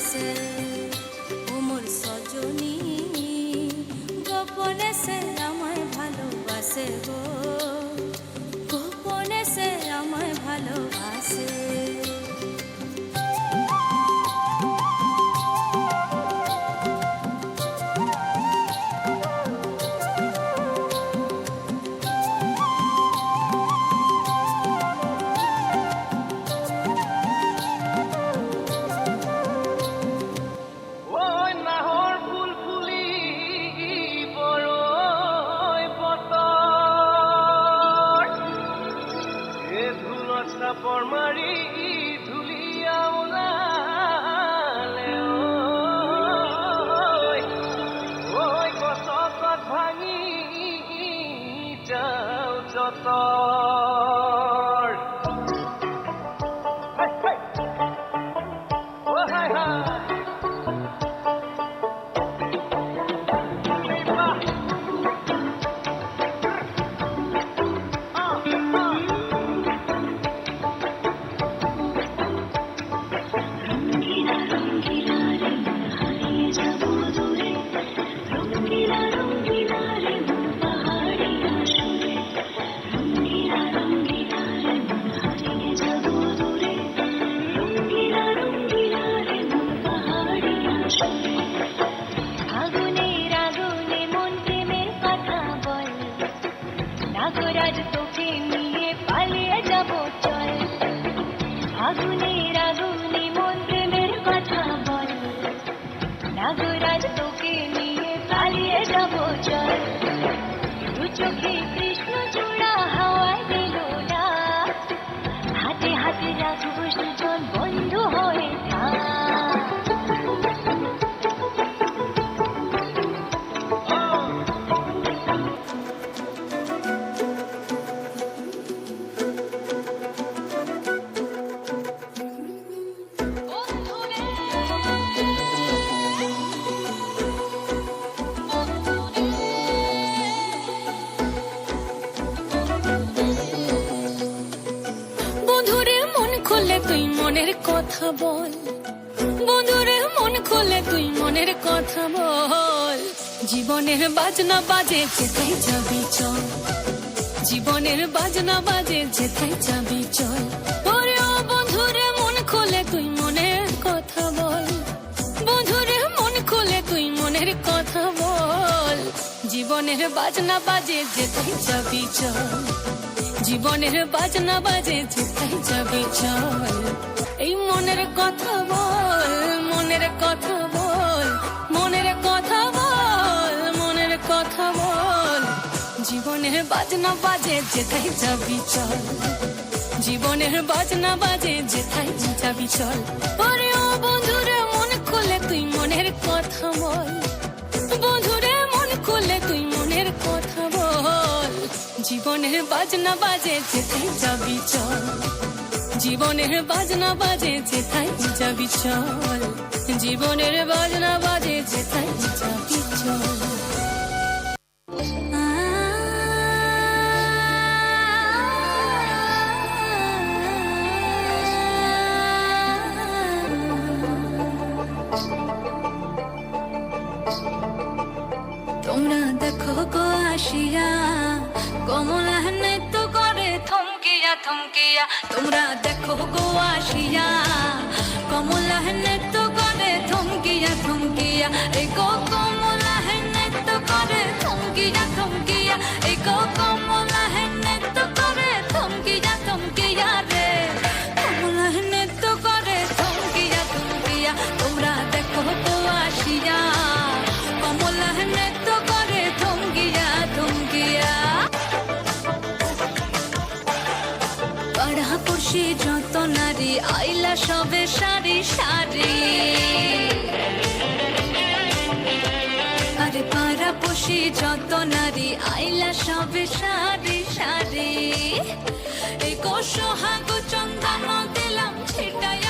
হাসে ও মোর সজনী গোপনে সে আমায় ভালোবাসে গো গোপনে সে আমায় ভালোবাসে পরমারি ধুলিয়া ওলালে ওই কত ভাঙি যাও যত নাগরাজ তোকে নিয়ে পালিয়ে যাব চল আগুনের আগুনে মন প্রেমের কথা বল নাগরাজ তোকে নিয়ে পালিয়ে যাব চল দু চোখে কৃষ্ণ চূড়া হাওয়ায় দিল না হাতে হাতে রাখবো সুজন বন্ধু হয়ে থাক তুই মনের কথা বল বন্ধুরে মন খুলে তুই মনের কথা বল জীবনের বাজনা বাজে যেথায় যাবি চল জীবনের বাজনা বাজে যেথায় যাবি চল ওরে ও বন্ধুরে মন খুলে তুই মনের কথা বল বন্ধুরে মন খুলে তুই মনের কথা বল জীবনের বাজনা বাজে যেথায় যাবি চল জীবনের বাজনা বাজে যেথায় যাবি চল এই মনের কথা বল মনের কথা বল মনের কথা বল মনের কথা বল জীবনের বাজনা বাজে যেথায় যাবি চল জীবনের বাজনা বাজে যেথায় যাবি চল ওরে ও বন্ধুরে মন খুলে তুই মনের কথা বল বন্ধুরে মন খুলে তুই মনের কথা বল জীবনের বাজনা বাজে যেথায় যাবি চল জীবনের বাজনা বাজে যেথায় যাবি চল জীবনের বাজনা বাজে যেথায় যাবি চল তোমরা দেখো গো আসিয়া কমলা নৃত্য করে থমকিয়া থমকিয়া তোমরা দেখো গো আসিয়া কমলা নৃত্য করে থমকিয়া থমকিয়া এই গো কমলা নৃত্য করে থমকিয়া থমকিয়া এই গো কমলা নৃত্য করে থমকিয়া থমকিয়া রে কমলা নৃত্য করে থমকিয়া থমকিয়া তোমরা দেখো গো আসিয়া কমলা নৃত্য করে থমকিয়া থমকিয়া পাড়াপড়শি যত নারী আইলা সবে সারি সারি আরে পাড়াপড়শি যত নারী আইলা সবে সারি সারি এই কোষ হাগু চন্দন দিলাম ছিটাইয়া